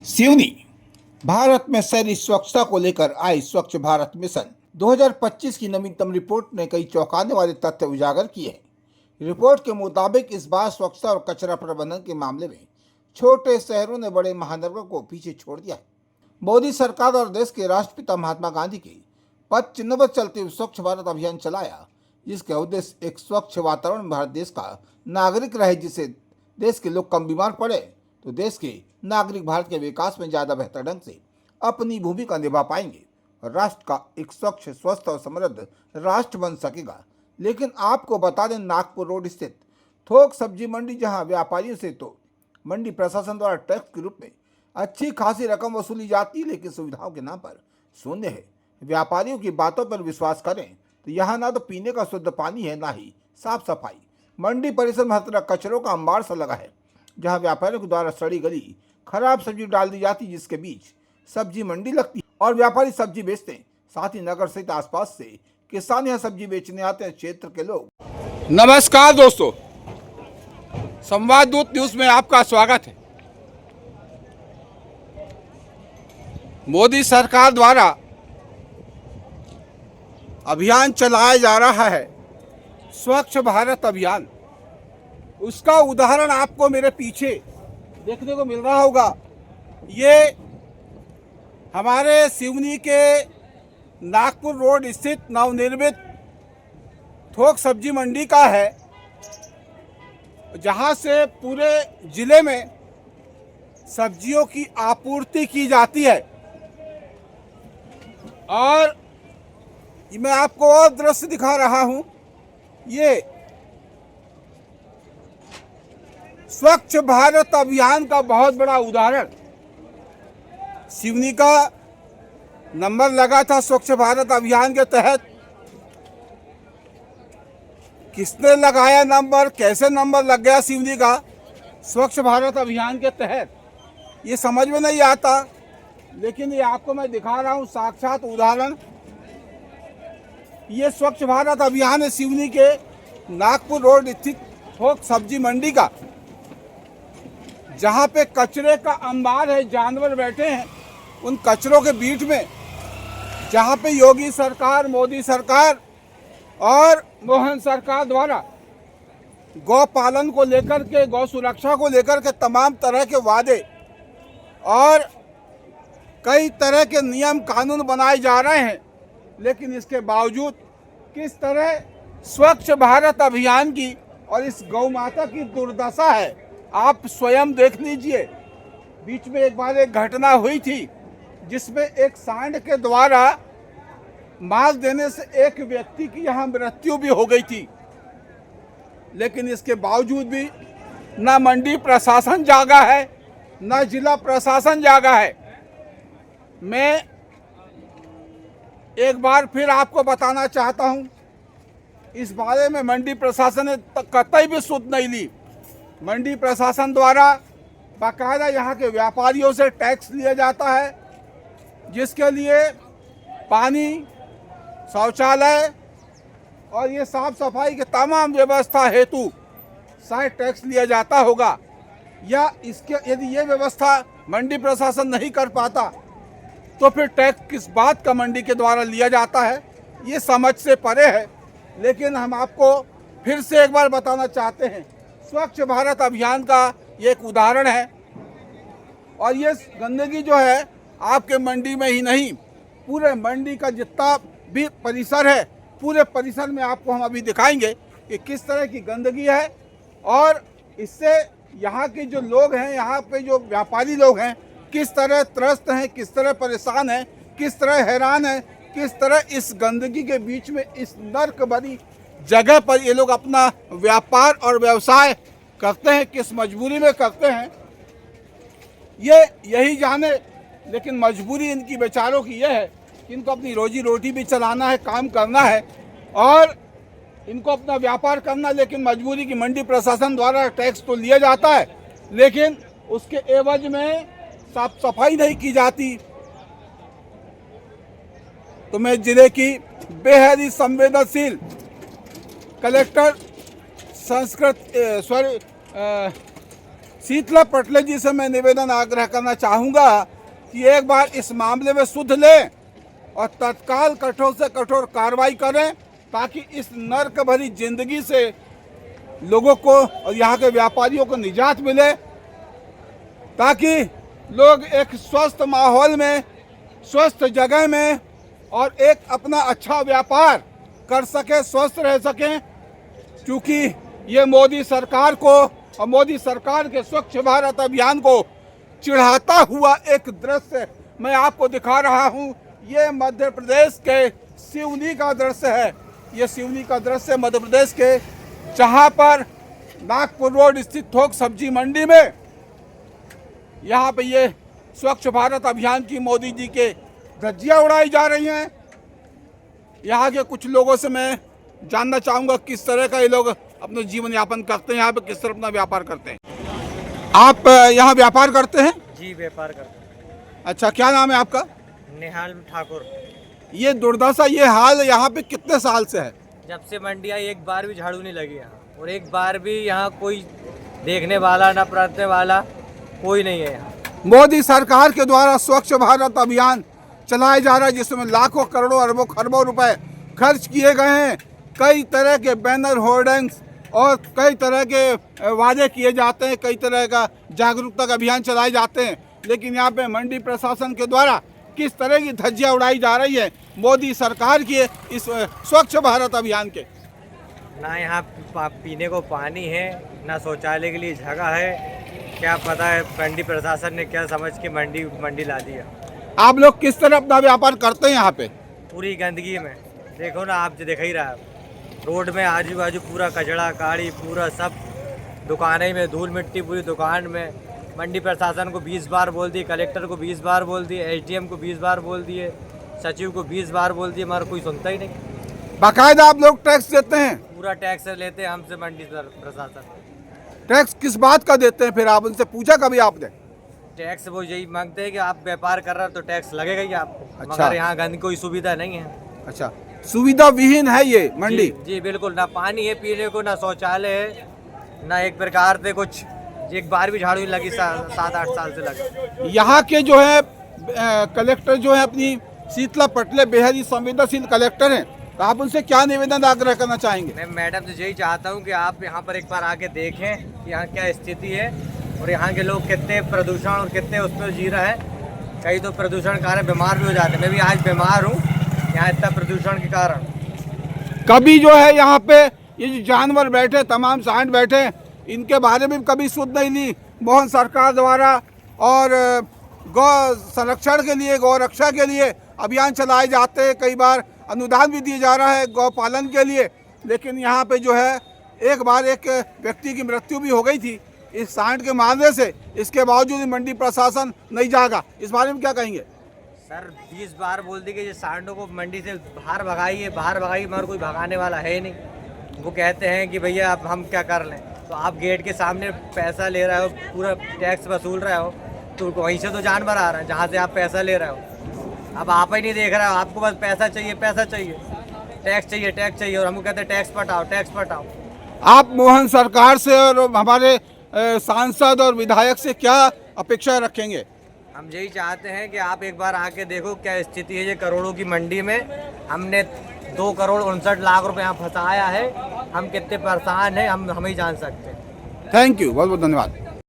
सिवनी भारत में शहरी स्वच्छता को लेकर आई स्वच्छ भारत मिशन 2025 की नवीनतम रिपोर्ट ने कई चौंकाने वाले तथ्य उजागर किए हैं। रिपोर्ट के मुताबिक इस बार स्वच्छता और कचरा प्रबंधन के मामले में छोटे शहरों ने बड़े महानगरों को पीछे छोड़ दिया है। मोदी सरकार और देश के राष्ट्रपिता महात्मा गांधी के पद चिन्ह पर चलते हुए स्वच्छ भारत अभियान चलाया, जिसका उद्देश्य एक स्वच्छ वातावरण में भारत देश का नागरिक रहे, जिससे देश के लोग कम बीमार पड़े तो देश के नागरिक भारत के विकास में ज्यादा बेहतर ढंग से अपनी भूमिका निभा पाएंगे और राष्ट्र का एक स्वच्छ, स्वस्थ और समृद्ध राष्ट्र बन सकेगा। लेकिन आपको बता दें, नागपुर रोड स्थित थोक सब्जी मंडी, जहां व्यापारियों से तो मंडी प्रशासन द्वारा टैक्स के रूप में अच्छी खासी रकम वसूली जाती है, लेकिन सुविधाओं के नाम पर शून्य है। व्यापारियों की बातों पर विश्वास करें तो यहाँ ना तो पीने का शुद्ध पानी है, ना ही साफ सफाई। मंडी परिसर में हर तरह कचरों का अंबार सा लगा है, जहां व्यापारियों के द्वारा सड़ी गली खराब सब्जी डाल दी जाती, जिसके बीच सब्जी मंडी लगती है और व्यापारी सब्जी बेचते हैं। साथ ही नगर सहित आसपास से किसान यहां सब्जी बेचने आते हैं, क्षेत्र के लोग। नमस्कार दोस्तों, संवाददूत न्यूज में आपका स्वागत है। मोदी सरकार द्वारा अभियान चलाया जा रहा है स्वच्छ भारत अभियान। उसका उदाहरण आपको मेरे पीछे देखने को मिल रहा होगा। ये हमारे सिवनी के नागपुर रोड स्थित नवनिर्मित थोक सब्जी मंडी का है, जहां से पूरे जिले में सब्जियों की आपूर्ति की जाती है। और मैं आपको और दृश्य दिखा रहा हूं। ये स्वच्छ भारत अभियान का बहुत बड़ा उदाहरण। सिवनी का नंबर लगा था स्वच्छ भारत अभियान के तहत। किसने लगाया नंबर, कैसे नंबर लग गया सिवनी का स्वच्छ भारत अभियान के तहत, ये समझ में नहीं आता। लेकिन ये आपको मैं दिखा रहा हूं साक्षात उदाहरण। ये स्वच्छ भारत अभियान है सिवनी के नागपुर रोड स्थित थोक सब्जी मंडी का, जहां पे कचरे का अंबार है, जानवर बैठे हैं उन कचरों के बीच में, जहां पे योगी सरकार, मोदी सरकार और मोहन सरकार द्वारा गौ पालन को लेकर के, गौ सुरक्षा को लेकर के तमाम तरह के वादे और कई तरह के नियम कानून बनाए जा रहे हैं। लेकिन इसके बावजूद किस तरह स्वच्छ भारत अभियान की और इस गौ माता की दुर्दशा है, आप स्वयं देख लीजिए। बीच में एक बार एक घटना हुई थी जिसमें एक सांड के द्वारा मार देने से एक व्यक्ति की यहाँ मृत्यु भी हो गई थी। लेकिन इसके बावजूद भी ना मंडी प्रशासन जागा है, ना जिला प्रशासन जागा है। मैं एक बार फिर आपको बताना चाहता हूँ, इस बारे में मंडी प्रशासन ने कतई भी सुध नहीं ली। मंडी प्रशासन द्वारा बाकायदा यहाँ के व्यापारियों से टैक्स लिया जाता है, जिसके लिए पानी, शौचालय और ये साफ सफाई के तमाम व्यवस्था हेतु शायद टैक्स लिया जाता होगा। या इसके यदि ये व्यवस्था मंडी प्रशासन नहीं कर पाता तो फिर टैक्स किस बात का मंडी के द्वारा लिया जाता है, ये समझ से परे है। लेकिन हम आपको फिर से एक बार बताना चाहते हैं, स्वच्छ भारत अभियान का ये एक उदाहरण है। और ये गंदगी जो है आपके मंडी में ही नहीं, पूरे मंडी का जितना भी परिसर है, पूरे परिसर में आपको हम अभी दिखाएंगे कि किस तरह की गंदगी है और इससे यहाँ के जो लोग हैं, यहाँ पे जो व्यापारी लोग हैं, किस तरह त्रस्त हैं, किस तरह परेशान हैं, किस तरह हैरान हैं, किस तरह इस गंदगी के बीच में, इस नर्क भरी जगह पर ये लोग अपना व्यापार और व्यवसाय करते हैं, किस मजबूरी में करते हैं ये यही जाने। लेकिन मजबूरी इनकी बेचारों की यह है कि इनको अपनी रोजी रोटी भी चलाना है, काम करना है और इनको अपना व्यापार करना। लेकिन मजबूरी की मंडी प्रशासन द्वारा टैक्स तो लिया जाता है, लेकिन उसके एवज में साफ सफाई नहीं की जाती। तो मैं जिले की बेहद ही संवेदनशील कलेक्टर शीतला पटले जी से मैं निवेदन आग्रह करना चाहूँगा कि एक बार इस मामले में सुध लें और तत्काल कठोर से कठोर कार्रवाई करें, ताकि इस नर्क भरी जिंदगी से लोगों को और यहाँ के व्यापारियों को निजात मिले, ताकि लोग एक स्वस्थ माहौल में, स्वस्थ जगह में और एक अपना अच्छा व्यापार कर सके, स्वस्थ रह सकें। क्योंकि ये मोदी सरकार को और मोदी सरकार के स्वच्छ भारत अभियान को चिढ़ाता हुआ एक दृश्य मैं आपको दिखा रहा हूँ। ये मध्य प्रदेश के सिवनी का दृश्य है। ये सिवनी का दृश्य मध्य प्रदेश के, जहाँ पर नागपुर रोड स्थित थोक सब्जी मंडी में यहाँ पे ये स्वच्छ भारत अभियान की मोदी जी के धज्जियाँ उड़ाई जा रही हैं। यहाँ के कुछ लोगों से मैं जानना चाहूँगा किस तरह का ये लोग अपना जीवन यापन करते हैं, यहाँ पे किस तरह अपना व्यापार करते हैं। आप यहाँ व्यापार करते हैं? जी, व्यापार करते हैं। अच्छा, क्या नाम है आपका? निहाल ठाकुर। ये दुर्दशा, ये हाल यहाँ पे कितने साल से है? जब से मंडी आई एक बार भी झाड़ू नहीं लगी यहाँ, और एक बार भी यहाँ कोई देखने वाला ना पढ़ने वाला कोई नहीं है यहाँ। मोदी सरकार के द्वारा स्वच्छ भारत अभियान चलाया जा रहा है, जिसमें लाखों करोड़ों अरबों खरबों रुपए खर्च किए गए हैं। कई तरह के बैनर, होर्डिंग्स और कई तरह के वादे किए जाते हैं, कई तरह का जागरूकता का अभियान चलाए जाते हैं, लेकिन यहाँ पे मंडी प्रशासन के द्वारा किस तरह की धज्जियाँ उड़ाई जा रही है मोदी सरकार की इस स्वच्छ भारत अभियान के। ना यहाँ पीने को पानी है, ना शौचालय के लिए जगह है। क्या पता है मंडी प्रशासन ने क्या समझ के मंडी ला दिया। आप लोग किस तरह अपना व्यापार करते हैं यहाँ पे? पूरी गंदगी में, देखो ना, आप जो देख ही रहा है, रोड में आजू बाजू पूरा कचड़ा काड़ी, पूरा सब दुकानें में धूल मिट्टी, पूरी दुकान में। मंडी प्रशासन को 20 बार बोल दिए, कलेक्टर को 20 बार बोल दिए, एसडीएम को 20 बार बोल दिए, सचिव को 20 बार बोल दिए, मगर कोई सुनता ही नहीं। बाकायदा आप लोग टैक्स देते हैं? पूरा टैक्स लेते हैं हमसे मंडी प्रशासन। टैक्स किस बात का देते हैं फिर? आप उनसे पूछा कभी आपने? टैक्स वो यही मांगते हैं कि आप व्यापार कर रहे हो तो टैक्स लगेगा ही आपको। अच्छा। मगर यहाँ गंद कोई सुविधा नहीं है। अच्छा, सुविधा विहीन है ये मंडी? जी बिल्कुल, ना पानी है पीने को, ना शौचालय है, ना एक प्रकार से कुछ। एक बार भी झाड़ू नहीं लगी 7-8 साल से लगा। यहाँ के जो है कलेक्टर जो है अपनी शीतला पटले बेहद ही संवेदनशील कलेक्टर हैं, तो आप उनसे क्या निवेदन आग्रह करना चाहेंगे? मैं मैडम से यही चाहता हूँ कि आप यहाँ पर एक बार आके देखें कि यहाँ क्या स्थिति है और यहाँ के लोग कितने प्रदूषण और कितने उसमें जी रहे हैं। कई तो प्रदूषण के कारण बीमार भी हो जाते हैं। मैं भी आज बीमार हूँ यहाँ इतना प्रदूषण के कारण। कभी जो है यहाँ पे ये जो जानवर बैठे, तमाम सांड बैठे, इनके बारे में कभी सुध नहीं ली मोहन सरकार द्वारा। और गौ संरक्षण के लिए, गौ रक्षा के लिए अभियान चलाए जाते हैं, कई बार अनुदान भी दिया जा रहा है गौ पालन के लिए। लेकिन यहाँ पे जो है एक बार एक व्यक्ति की मृत्यु भी हो गई थी इस सांड के मारने से। इसके बावजूद मंडी प्रशासन नहीं जागा। इस बारे में क्या कहेंगे? सर 20 बार बोल दी कि ये सांडों को मंडी से बाहर भगाइए, मगर कोई भगाने वाला है नहीं। वो कहते हैं कि भैया अब हम क्या कर लें। तो आप गेट के सामने पैसा ले रहे हो, पूरा टैक्स वसूल रहे हो, तो वहीं से तो जानवर आ रहा है जहाँ से आप पैसा ले रहे हो। अब आप ही नहीं देख रहे हो, आपको बस पैसा चाहिए, टैक्स चाहिए, और हमको कहते हैं टैक्स पटाओ। आप मोहन सरकार से और हमारे सांसद और विधायक से क्या अपेक्षा रखेंगे? हम यही चाहते हैं कि आप एक बार आके देखो क्या स्थिति है ये करोड़ों की मंडी में। हमने 2,59,00,000 रुपए यहाँ फंसाया है। हम कितने परेशान हैं हम ही जान सकते हैं। थैंक यू, बहुत बहुत धन्यवाद।